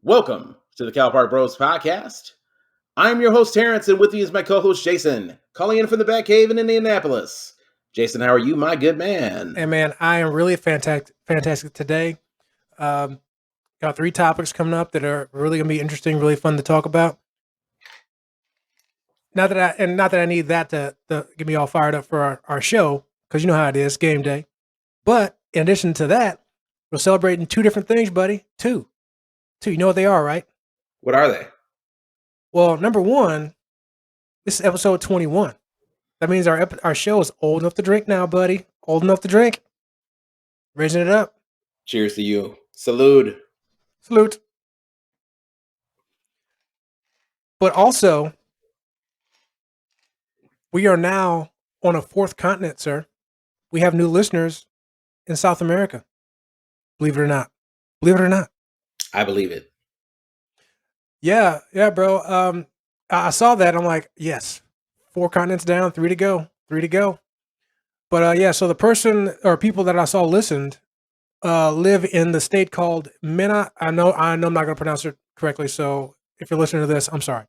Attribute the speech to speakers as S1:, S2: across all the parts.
S1: Welcome to the Cal Park Bros podcast. I'm your host, Terrence, and with me is my co-host, Jason, calling in from the Batcave in Indianapolis. Jason, how are you, my good man?
S2: Hey, man, I am really fantastic today. Um, got 3 topics coming up that are really going to be interesting, really fun to talk about. Not that I need that to get me all fired up for our show, because you know how it is, game day. But in addition to that, we're celebrating 2 different things, buddy. Two. You know what they are, right?
S1: What are they?
S2: Well, number one, this is episode 21. That means our show is old enough to drink now, buddy. Old enough to drink. Raising it up.
S1: Cheers to you. Salute.
S2: Salute. But also, we are now on a 4th continent, sir. We have new listeners in South America. Believe it or not.
S1: I believe it.
S2: Yeah, bro. I saw that. I'm like, yes, 4 continents down, 3 to go. But yeah, so the person or people that I saw listened live in the state called Mina. I know I'm not going to pronounce it correctly. So if you're listening to this, I'm sorry.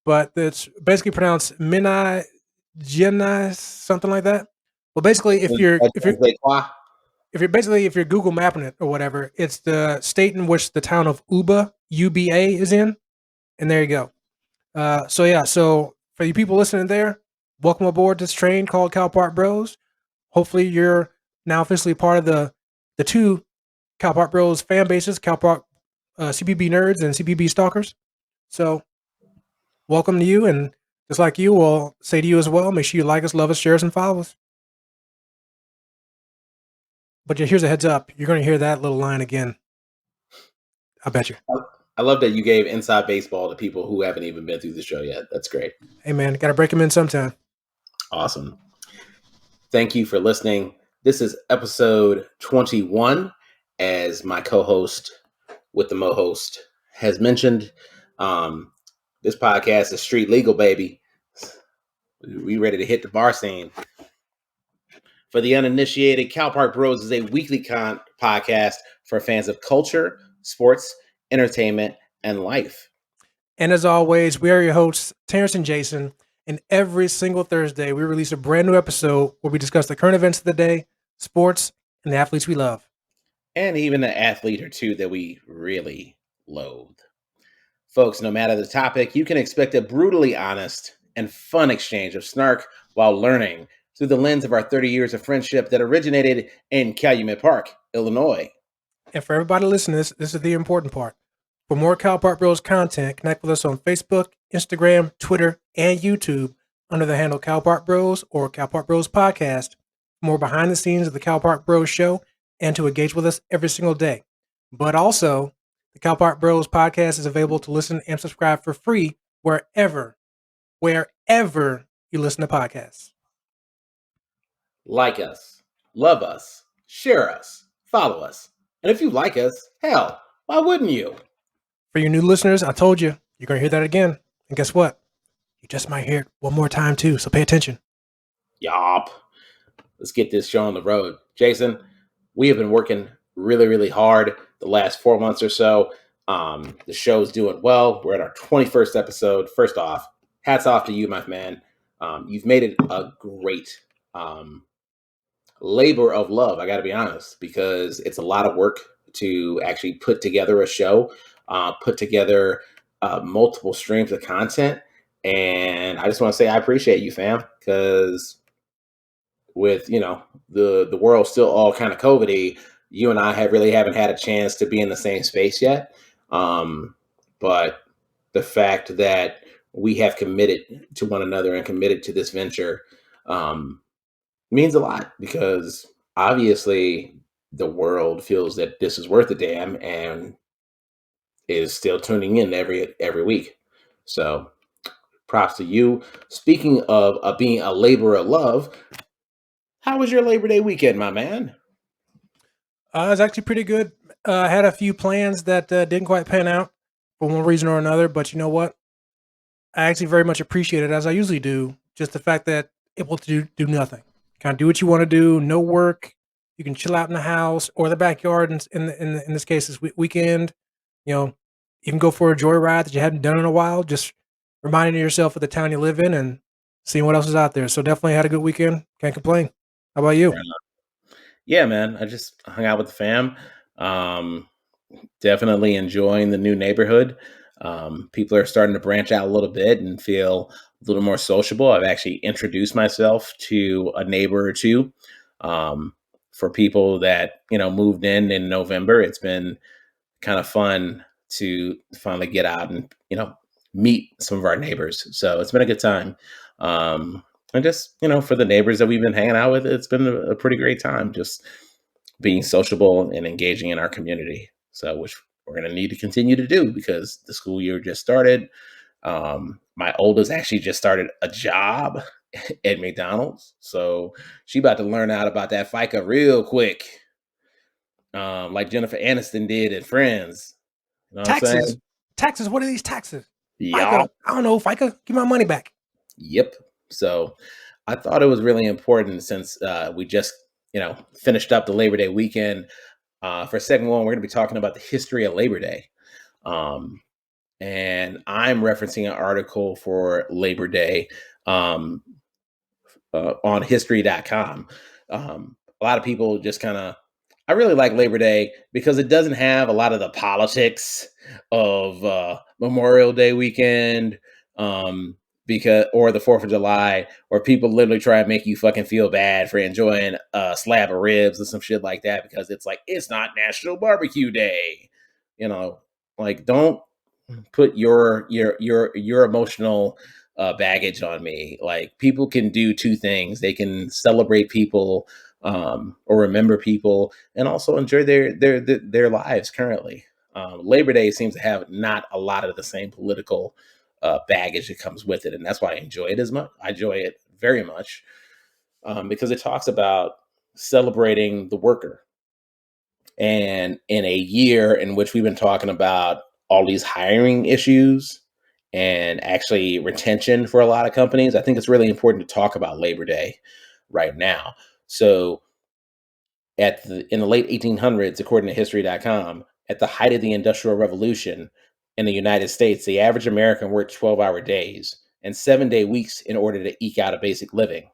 S2: But it's basically pronounced Minas Gerais, something like that. Well, basically, if you're Google mapping it or whatever, it's the state in which the town of UBA is in, and there you go. So for you people listening there, welcome aboard this train called Cal Park Bros. Hopefully, you're now officially part of the 2 Cal Park Bros fan bases, Cal Park CPB nerds and CPB stalkers. So, welcome to you, and just like you, we'll say to you as well, make sure you like us, love us, share us, and follow us. But here's a heads up. You're going to hear that little line again. I bet you.
S1: I love that you gave inside baseball to people who haven't even been through the show yet. That's great.
S2: Hey, man, got to break them in sometime.
S1: Awesome. Thank you for listening. This is episode 21. As my co-host with the mo-host has mentioned, this podcast is street legal, baby. We ready to hit the bar scene. For the uninitiated, Cal Park Bros is a weekly podcast for fans of culture, sports, entertainment, and life.
S2: And as always, we are your hosts, Terrence and Jason. And every single Thursday, we release a brand new episode where we discuss the current events of the day, sports, and the athletes we love.
S1: And even an athlete or two that we really loathe. Folks, no matter the topic, you can expect a brutally honest and fun exchange of snark while learning through the lens of our 30 years of friendship that originated in Calumet Park, Illinois.
S2: And for everybody listening, this is the important part. For more Cal Park Bros content, connect with us on Facebook, Instagram, Twitter, and YouTube under the handle Cal Park Bros or Cal Park Bros Podcast. More behind the scenes of the Cal Park Bros show and to engage with us every single day. But also, the Cal Park Bros Podcast is available to listen and subscribe for free wherever you listen to podcasts.
S1: Like us, love us, share us, follow us. And if you like us, hell, why wouldn't you?
S2: For you new listeners, I told you, you're going to hear that again. And guess what? You just might hear it one more time too, so pay attention.
S1: Yup. Let's get this show on the road. Jason, we have been working really, really hard the last 4 months or so. The show's doing well. We're at our 21st episode. First off, hats off to you, my man. You've made it a great labor of love, I got to be honest, because it's a lot of work to actually put together a show, put together multiple streams of content. And I just want to say I appreciate you, fam, because with, the world still all kind of COVID-y, you and I haven't had a chance to be in the same space yet. But the fact that we have committed to one another and committed to this venture means a lot, because obviously the world feels that this is worth a damn and is still tuning in every week. So props to you. Speaking of being a labor of love, how was your Labor Day weekend, my man?
S2: It was actually pretty good. I had a few plans that didn't quite pan out for one reason or another, but you know what? I actually very much appreciate it, as I usually do, just the fact that able to do nothing. Kind of do what you want to do, no work. You can chill out in the house or the backyard. In this case, this weekend, You can go for a joyride that you hadn't done in a while. Just reminding yourself of the town you live in and seeing what else is out there. So definitely had a good weekend. Can't complain. How about you?
S1: Right on. Yeah, man. I just hung out with the fam. Um, Definitely enjoying the new neighborhood. People are starting to branch out a little bit and feel a little more sociable. I've actually introduced myself to a neighbor or two. Um, for people that moved in November, it's been kind of fun to finally get out and meet some of our neighbors. So it's been a good time. And just for the neighbors that we've been hanging out with, it's been a pretty great time. Just being sociable and engaging in our community. So, which we're going to need to continue to do because the school year just started. My oldest actually just started a job at McDonald's, so she about to learn out about that FICA real quick, like Jennifer Aniston did in Friends. You know what I'm
S2: Taxes.
S1: saying?
S2: Taxes. What are these taxes?
S1: Yeah.
S2: FICA. I don't know. FICA. Give my money back.
S1: Yep. So I thought it was really important since we just finished up the Labor Day weekend. For segment one, we're going to be talking about the history of Labor Day. Um, and I'm referencing an article for Labor Day um, on history.com. A lot of people just I really like Labor Day because it doesn't have a lot of the politics of Memorial Day weekend. Or the 4th of July, or people literally try and make you fucking feel bad for enjoying a slab of ribs or some shit like that because it's like it's not National Barbecue Day. You know, like don't put your emotional baggage on me. Like people can do two things: they can celebrate people or remember people, and also enjoy their lives currently. Labor Day seems to have not a lot of the same political baggage that comes with it, and that's why I enjoy it as much. I enjoy it very much because it talks about celebrating the worker. And in a year in which we've been talking about all these hiring issues and actually retention for a lot of companies, I think it's really important to talk about Labor Day right now. So, in the late 1800s, according to history.com, at the height of the Industrial Revolution in the United States, the average American worked 12-hour days and 7-day weeks in order to eke out a basic living.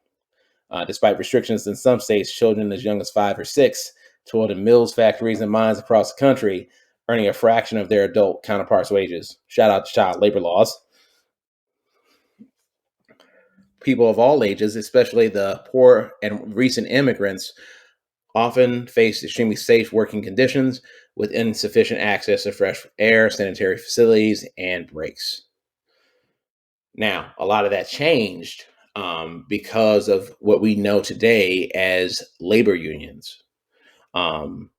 S1: Despite restrictions in some states, children as young as 5 or 6 toiled in mills, factories, and mines across the country, earning a fraction of their adult counterparts' wages. Shout out to child labor laws. People of all ages, especially the poor and recent immigrants, often face extremely safe working conditions with insufficient access to fresh air, sanitary facilities, and breaks. Now, a lot of that changed because of what we know today as labor unions. Um,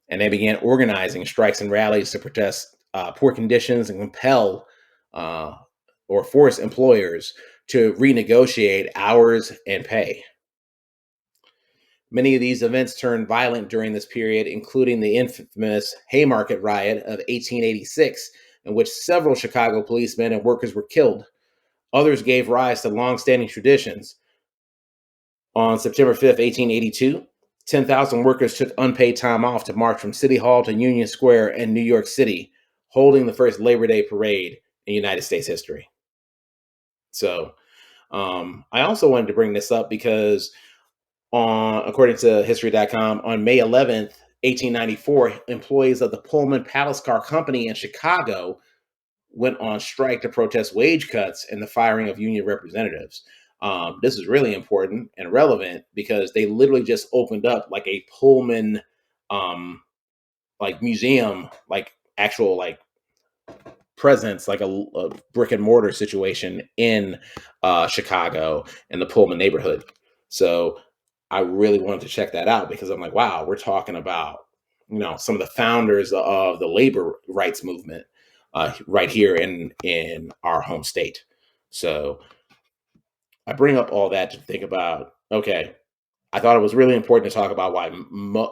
S1: and they began organizing strikes and rallies to protest poor conditions and compel uh, or force employers to renegotiate hours and pay. Many of these events turned violent during this period, including the infamous Haymarket riot of 1886, in which several Chicago policemen and workers were killed. Others gave rise to long-standing traditions. On September 5th, 1882, 10,000 workers took unpaid time off to march from City Hall to Union Square in New York City, holding the first Labor Day parade in United States history. So, I also wanted to bring this up because, according to History.com, on May 11th, 1894, employees of the Pullman Palace Car Company in Chicago went on strike to protest wage cuts and the firing of union representatives. This is really important and relevant because they literally just opened up like a Pullman, like museum, like actual like presence, like a brick and mortar situation in Chicago and the Pullman neighborhood. So I really wanted to check that out because I'm like, wow, we're talking about some of the founders of the labor rights movement right here in our home state. So I bring up all that to think about. Okay, I thought it was really important to talk about why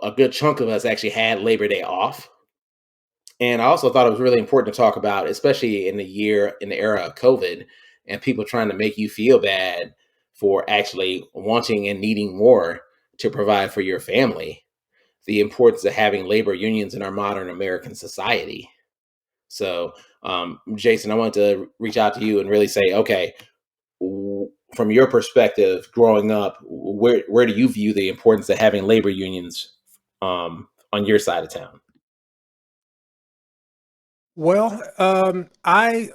S1: a good chunk of us actually had Labor Day off. And I also thought it was really important to talk about, especially in the era of COVID and people trying to make you feel bad for actually wanting and needing more to provide for your family, the importance of having labor unions in our modern American society. So, Jason, I wanted to reach out to you and really say, okay, from your perspective, growing up, where do you view the importance of having labor unions on your side of town?
S2: Well, I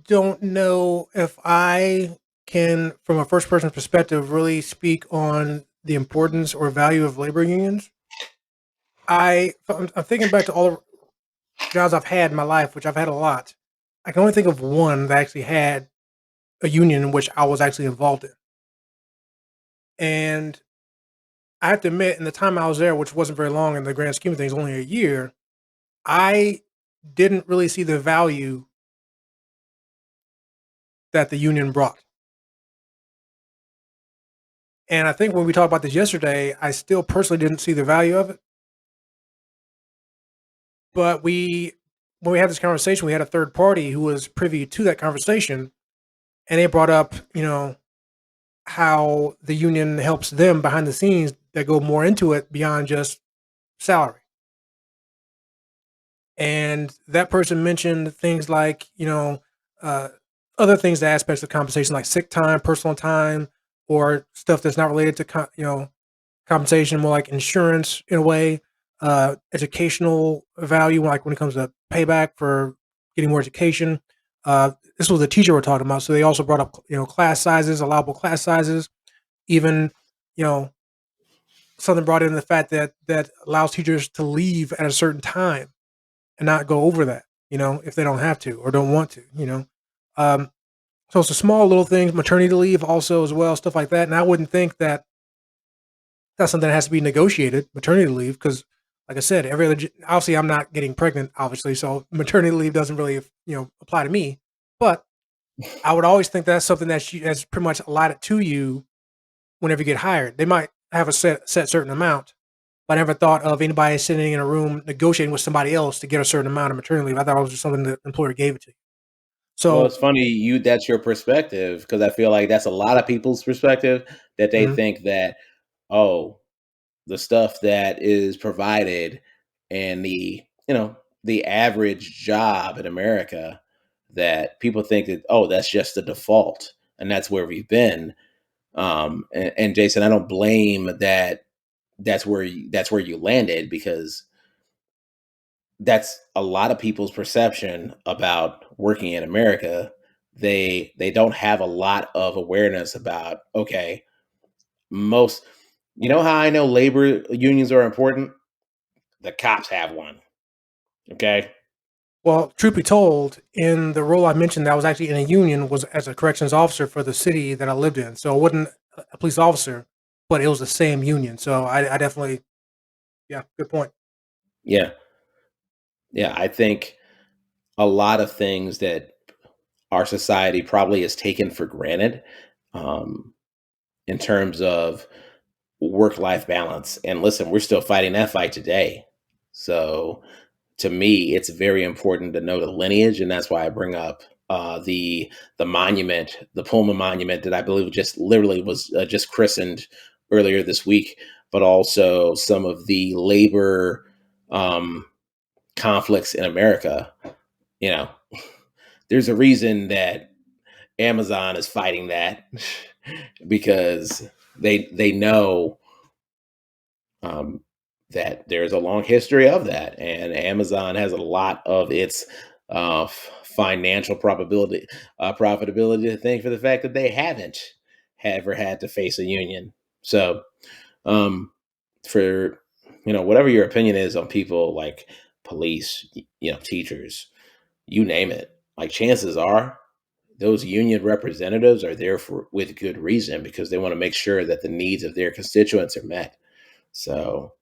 S2: don't know if I can, from a first person perspective, really speak on the importance or value of labor unions. I'm thinking back to all the jobs I've had in my life, which I've had a lot. I can only think of one that actually had a union in which I was actually involved in. And I have to admit, in the time I was there, which wasn't very long in the grand scheme of things, only a year, I didn't really see the value that the union brought. And I think when we talked about this yesterday, I still personally didn't see the value of it. But when we had this conversation, we had a third party who was privy to that conversation, and they brought up, how the union helps them behind the scenes that go more into it beyond just salary. And that person mentioned things like, uh, other things, the aspects of compensation, like sick time, personal time, or stuff that's not related to, compensation, more like insurance in a way, educational value, like when it comes to payback for getting more education. This was a teacher we're talking about, so they also brought up, class sizes, allowable class sizes, even, you know, something brought in the fact that allows teachers to leave at a certain time and not go over that, if they don't have to or don't want to. Um, so it's a small little things, maternity leave also as well, stuff like that. And I wouldn't think that that's something that has to be negotiated, maternity leave, because like I said, every other obviously I'm not getting pregnant, obviously, so maternity leave doesn't really apply to me. But I would always think that's something that's pretty much allotted to you whenever you get hired. They might have a set certain amount, but I never thought of anybody sitting in a room negotiating with somebody else to get a certain amount of maternity leave. I thought it was just something the employer gave it to you.
S1: Well,
S2: So
S1: it's funny you that's your perspective because I feel like that's a lot of people's perspective that they
S2: mhm.
S1: think that, oh, the stuff that is provided and the average job in America, that people think that, oh, that's just the default and that's where we've been. And Jason, I don't blame that. That's where you landed because that's a lot of people's perception about working in America. They don't have a lot of awareness about, okay, most, how I know labor unions are important? The cops have one. Okay.
S2: Well, truth be told, in the role I mentioned that I was actually in a union was as a corrections officer for the city that I lived in. So I wasn't a police officer, but it was the same union. So I definitely, yeah, good point.
S1: Yeah. Yeah. I think a lot of things that our society probably has taken for granted, um, in terms of work life balance. And listen, we're still fighting that fight today. So to me, it's very important to know the lineage, and that's why I bring up the monument, the Pullman Monument, that I believe just literally was just christened earlier this week, but also some of the labor um, conflicts in America. You know, there's a reason that Amazon is fighting that because they know um, that there's a long history of that, and Amazon has a lot of its financial profitability to thank for the fact that they haven't ever had to face a union. So, um, for whatever your opinion is on people like police, teachers, you name it, like chances are those union representatives are there for with good reason because they want to make sure that the needs of their constituents are met. So,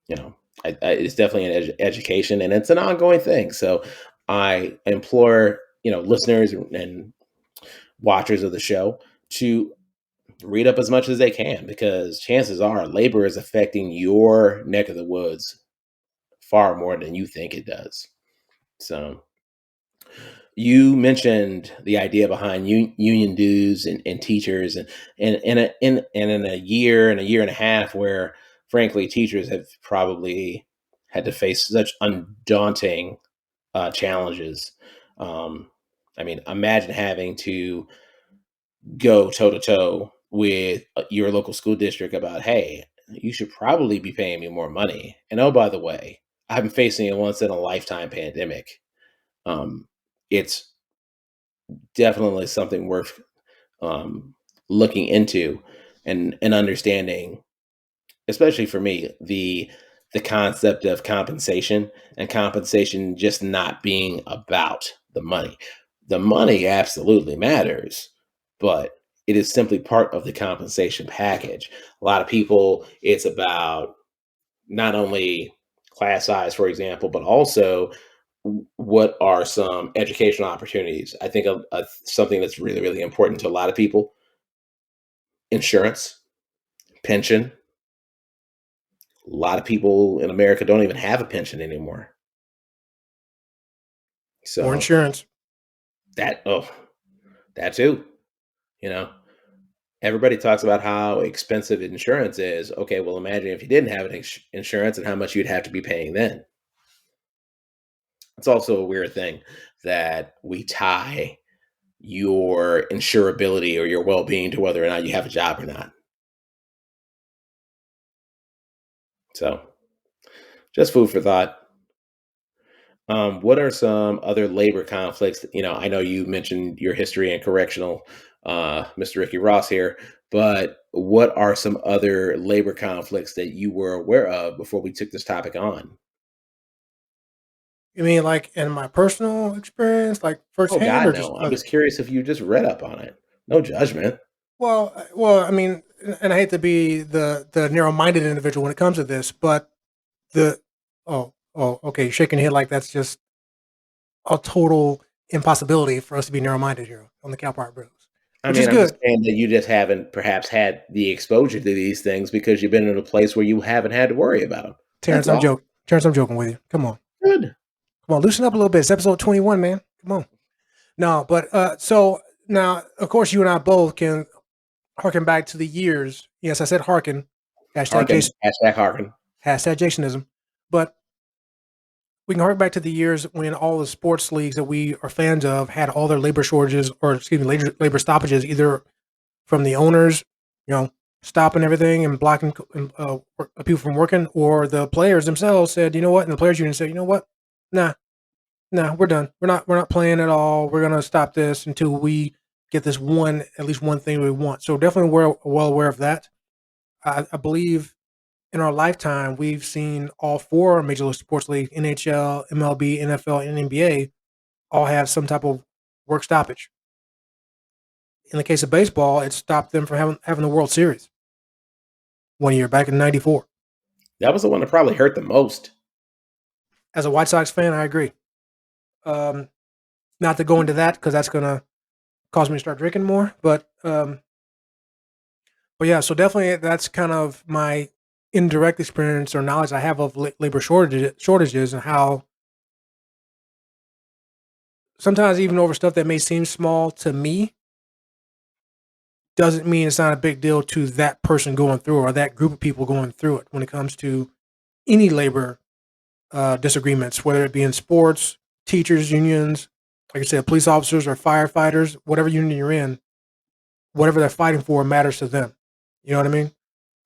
S1: you know, it's definitely an education and it's an ongoing thing. So, I implore listeners and watchers of the show to read up as much as they can because chances are labor is affecting your neck of the woods far more than you think it does. So, you mentioned the idea behind union dues and teachers and in a year and a half where frankly teachers have probably had to face such undaunting challenges. Um, I mean, imagine having to go toe to toe with your local school district about, hey, you should probably be paying me more money. And oh, by the way, I'm facing a once in a lifetime pandemic. Um, it's definitely something worth um, looking into and understanding, especially for me, the concept of compensation and compensation just not being about the money. The money absolutely matters, but it is simply part of the compensation package. A lot of people, it's about not only class size, for example, but also what are some educational opportunities. I think something that's really, really important to a lot of people: insurance, pension. A lot of people in America don't even have a pension anymore.
S2: Or
S1: So
S2: insurance.
S1: that, oh, that too, you know, everybody talks about how expensive insurance is. Okay, well, imagine if you didn't have an insurance and how much you'd have to be paying then. It's also a weird thing that we tie your insurability or your well-being to whether or not you have a job or not. So just food for thought. What are some other labor conflicts? I know you mentioned your history in correctional, Mr. Ricky Ross here, but what are some other labor conflicts that you were aware of before we took this topic on?
S2: You mean like in my personal experience, like
S1: Oh
S2: firsthand,
S1: God,
S2: or just
S1: no. I'm
S2: other?
S1: just curious if you just read up on it. No judgment.
S2: Well, I mean, and I hate to be the narrow-minded individual when it comes to this, but the okay, shaking your head like that's just a total impossibility for us to be narrow-minded here on the Cal Park Bros,
S1: I
S2: which is
S1: mean, I'm just
S2: good.
S1: saying that you just haven't perhaps had the exposure to these things because you've been in a place where you haven't had to worry about them. That's
S2: Terrence, I'm
S1: all.
S2: joking. Terrence, I'm joking with you.
S1: Good.
S2: Come on, loosen up a little bit. It's episode 21, man. Come on. No, but so now, of course, you and I both can harken back to the years. Yes, I said harken. Hashtag
S1: Harken.
S2: Jason.
S1: Hashtag harken.
S2: Hashtag Jasonism. But we can harken back to the years when all the sports leagues that we are fans of had all their labor shortages, or excuse me, labor stoppages, either from the owners, stopping everything and blocking people from working, or the players themselves said, you know what, and the players union said, you know what, nah, we're done. We're not playing at all. We're gonna stop this until we get this at least one thing we want. So definitely we're well aware of that. I believe in our lifetime we've seen all four major league sports leagues, NHL, MLB, NFL, and NBA, all have some type of work stoppage. In the case of baseball, it stopped them from having the World Series one year back in '94.
S1: That was the one that probably hurt the most.
S2: As a White Sox fan, I agree. Um, Not to go into that because that's gonna cause me to start drinking more, but yeah, so definitely that's kind of my indirect experience or knowledge I have of labor shortages and how sometimes even over stuff that may seem small to me doesn't mean it's not a big deal to that person going through or that group of people going through it when it comes to any labor disagreements, whether it be in sports, teachers unions, like I said, police officers or firefighters, whatever union you're in, whatever they're fighting for matters to them. You know what I mean?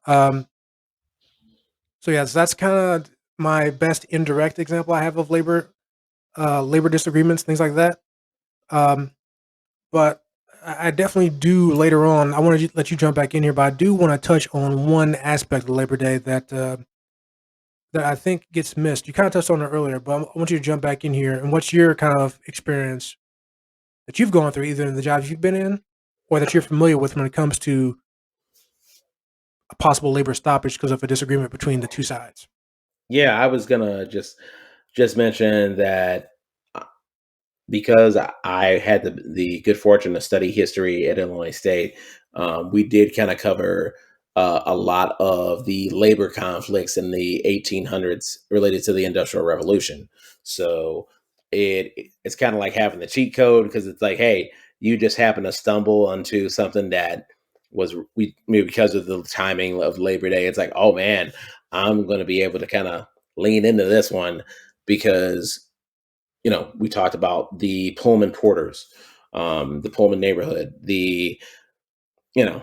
S2: Um, so yes, that's kind of my best indirect example I have of labor disagreements, things like that. Um, but I definitely do later on. I want to let you jump back in here, but I do want to touch on one aspect of Labor Day that I think gets missed. You kind of touched on it earlier, but I want you to jump back in here. And what's your kind of experience that you've gone through, either in the jobs you've been in or that you're familiar with when it comes to a possible labor stoppage because of a disagreement between the two sides?
S1: Yeah, I was gonna just mention that because I had the good fortune to study history at Illinois State. We did kind of cover a lot of the labor conflicts in the 1800s related to the Industrial Revolution. So it's kind of like having the cheat code because it's like, hey, you just happen to stumble onto something that was we maybe because of the timing of Labor Day. It's like, oh man, I'm going to be able to kind of lean into this one because we talked about the Pullman porters, the Pullman neighborhood, you know,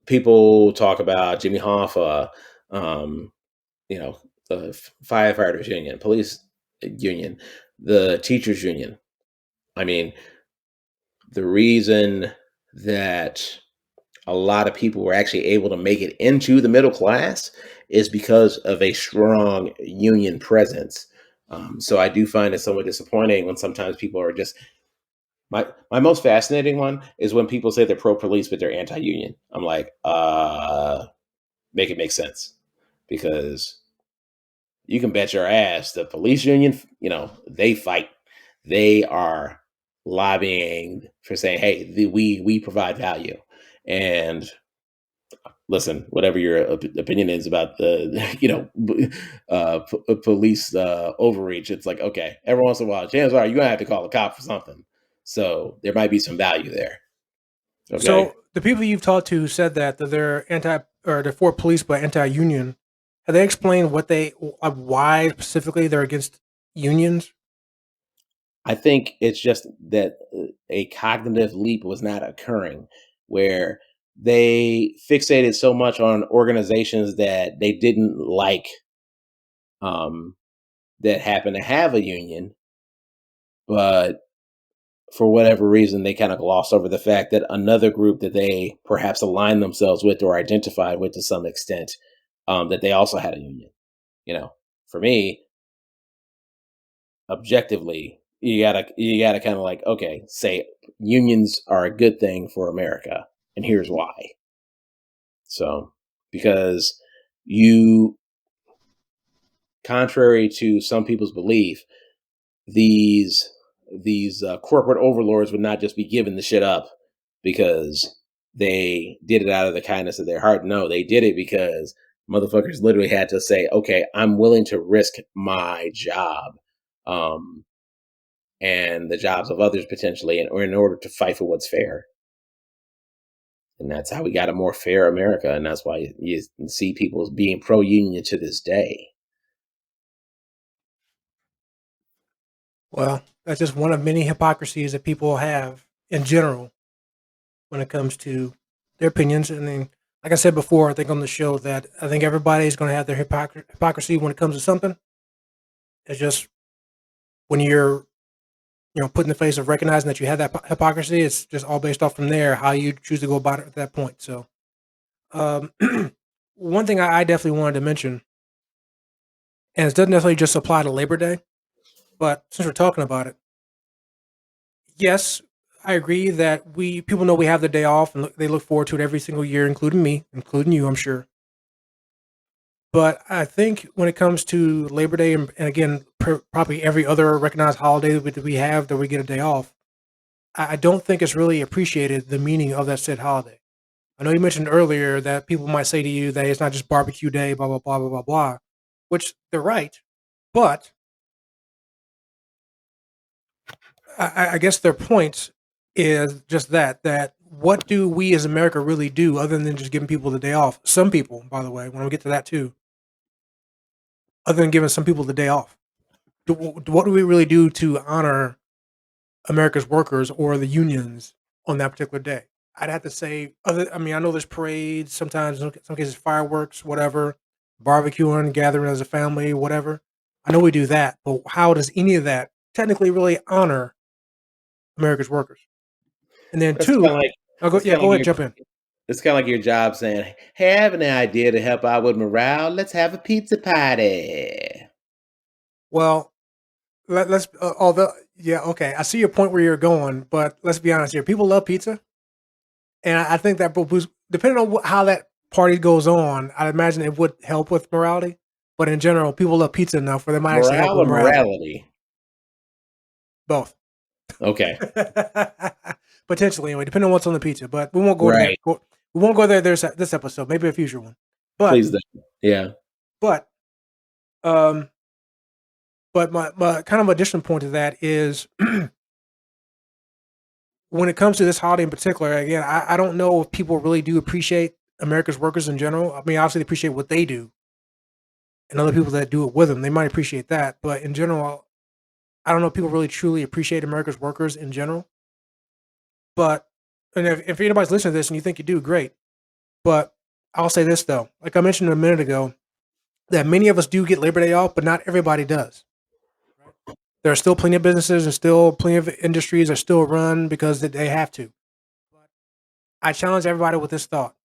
S1: people talk about Jimmy Hoffa, um, the firefighters union, police union, the teachers union. I mean, the reason that a lot of people were actually able to make it into the middle class is because of a strong union presence. So I do find it somewhat disappointing when sometimes people are just my most fascinating one is when people say they're pro police but they're anti union. I'm like, make it make sense because you can bet your ass the police union, they fight. They are lobbying for saying, "Hey, we provide value." And listen, whatever your opinion is about the police overreach, it's like, okay, every once in a while, chances are you're gonna have to call a cop for something. So there might be some value there. Okay.
S2: So the people you've talked to said that they're anti or they're for police but anti-union. Have they explained why specifically they're against unions?
S1: I think it's just that a cognitive leap was not occurring where they fixated so much on organizations that they didn't like, um, that happen to have a union, but for whatever reason, they kind of glossed over the fact that another group that they perhaps aligned themselves with or identified with to some extent, that they also had a union. You know, for me, objectively, you gotta kind of like, okay, say unions are a good thing for America, and here's why. So, because you, contrary to some people's belief, these corporate overlords would not just be giving the shit up because they did it out of the kindness of their heart. No, they did it because motherfuckers literally had to say, "Okay, I'm willing to risk my job, um, and the jobs of others potentially, or in order to fight for what's fair." And that's how we got a more fair America, and that's why you see people being pro union to this day.
S2: Well, that's just one of many hypocrisies that people have in general when it comes to their opinions. And then, like I said before, I think on the show that I think everybody's going to have their hypocrisy when it comes to something. It's just when you're put in the face of recognizing that you have that hypocrisy, it's just all based off from there how you choose to go about it at that point. So, um, one thing I definitely wanted to mention, and it doesn't necessarily just apply to Labor Day, but since we're talking about it, yes, I agree that we people know we have the day off and they look forward to it every single year, including me, including you, I'm sure. But I think when it comes to Labor Day and again, probably every other recognized holiday that we have that we get a day off, I don't think it's really appreciated the meaning of that said holiday. I know you mentioned earlier that people might say to you that it's not just barbecue day, blah blah blah blah blah blah, which they're right. But I guess their point is just that what do we as America really do other than just giving people the day off? Some people, by the way, when we get to that too, other than giving some people the day off, what do we really do to honor America's workers or the unions on that particular day? I'd have to say, I mean, I know there's parades, sometimes, in some cases, fireworks, whatever, barbecuing, gathering as a family, whatever. I know we do that, but how does any of that technically really honor America's workers? And then
S1: It's kind
S2: two,
S1: of like
S2: I'll go,
S1: it's
S2: yeah,
S1: kind of
S2: go
S1: like
S2: ahead,
S1: your
S2: jump in.
S1: it's kind of like your job saying, "Hey, I have an idea to help out with morale. Let's have a pizza party."
S2: Well, let's, although, yeah, okay, I see your point where you're going, but let's be honest here. People love pizza. And I think that depending on how that party goes on, I imagine it would help with morality. But in general, people love pizza enough where they might actually help
S1: Morale
S2: with
S1: or
S2: morality.
S1: morality?
S2: Both.
S1: Okay,
S2: Potentially, anyway, depending on what's on the pizza. But we won't go to there.
S1: right.
S2: We won't go there. There's this episode, maybe a future one. But
S1: Please, don't. Yeah.
S2: but um, my kind of additional point to that is when it comes to this holiday in particular. Again, I don't know if people really do appreciate America's workers in general. I mean, obviously, they appreciate what they do and other people that do it with them. They might appreciate that, but in general, I don't know if people really truly appreciate America's workers in general. But and if anybody's listening to this and you think you do, great. But I'll say this though, like I mentioned a minute ago, that many of us do get Labor Day off, but not everybody does. Right? There are still plenty of businesses and still plenty of industries are still run because they have to. But I challenge everybody with this thought: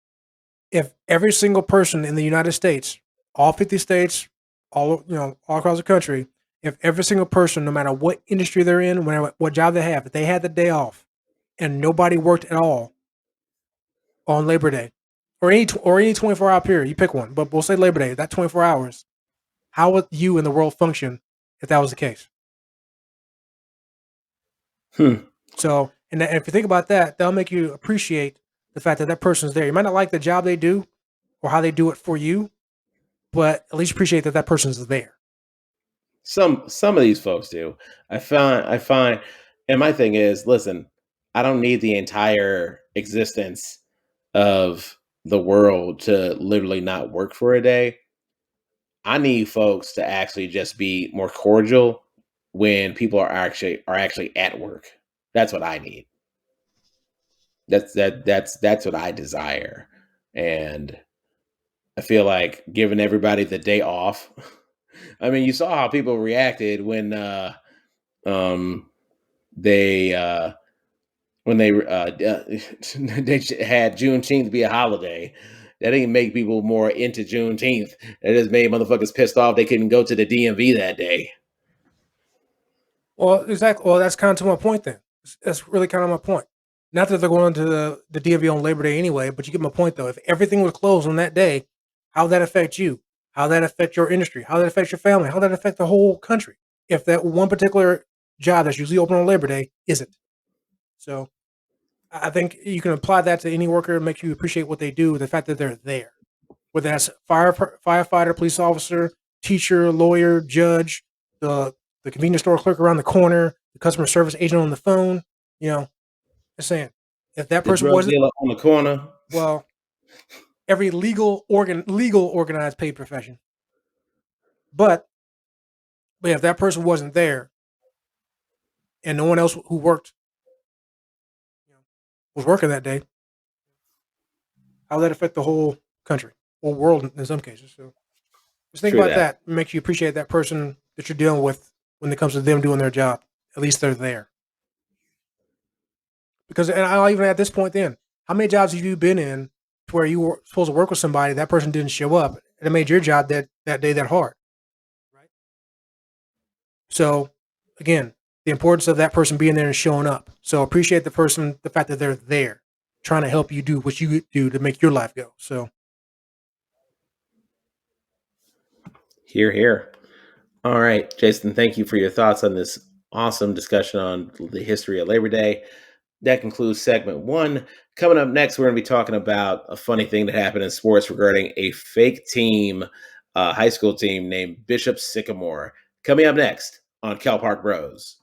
S2: if every single person in the United States, all 50 states, all across the country, if every single person, no matter what industry they're in, whatever what job they have, if they had the day off and nobody worked at all on Labor Day or any 24-hour period, you pick one, but we'll say Labor Day, that 24 hours, how would you and the world function if that was the case?
S1: Hmm.
S2: So, and if you think about that, that'll make you appreciate the fact that that person's there. You might not like the job they do or how they do it for you, but at least appreciate that that person's there.
S1: Some of these folks do. I find, and my thing is, listen, I don't need the entire existence of the world to literally not work for a day. I need folks to actually just be more cordial when people are actually at work. That's what I need. That's what I desire. And I feel like giving everybody the day off. I mean, you saw how people reacted um they when they they had Juneteenth be a holiday. That didn't make people more into Juneteenth. That just made motherfuckers pissed off they couldn't go to the DMV that day.
S2: Well, exactly. Well, that's kind of to my point then. That's really kind of my point. Not that they're going to the DMV on Labor Day anyway, but you get my point though. If everything was closed on that day, how would that affect you? How would that affect your industry? How would that affect your family? How would that affect the whole country? If that one particular job that's usually open on Labor Day isn't. So I think you can apply that to any worker and make you appreciate what they do, the fact that they're there. Whether that's firefighter, police officer, teacher, lawyer, judge, the the convenience store clerk around the corner, the customer service agent on the phone. You know, just saying, if that
S1: The
S2: person
S1: drug
S2: wasn't,
S1: dealer on the corner.
S2: well, every legal organized paid profession. But if that person wasn't there and no one else who worked, you know, was working that day, how would that affect the whole country or world in some cases? So just think
S1: True
S2: about
S1: that.
S2: that. It makes you appreciate that person that you're dealing with when it comes to them doing their job. At least they're there. Because, and I'll even at this point then, how many jobs have you been in to where you were supposed to work with somebody, that person didn't show up, and it made your job that day that hard, right? So, again, the importance of that person being there and showing up. So appreciate the person, the fact that they're there, trying to help you do what you do to make your life go. So,
S1: Here, here. All right, Jason, thank you for your thoughts on this awesome discussion on the history of Labor Day. That concludes segment one. Coming up next, we're going to be talking about a funny thing that happened in sports regarding a fake team, high school team named Bishop Sycamore. Coming up next on Cal Park Bros.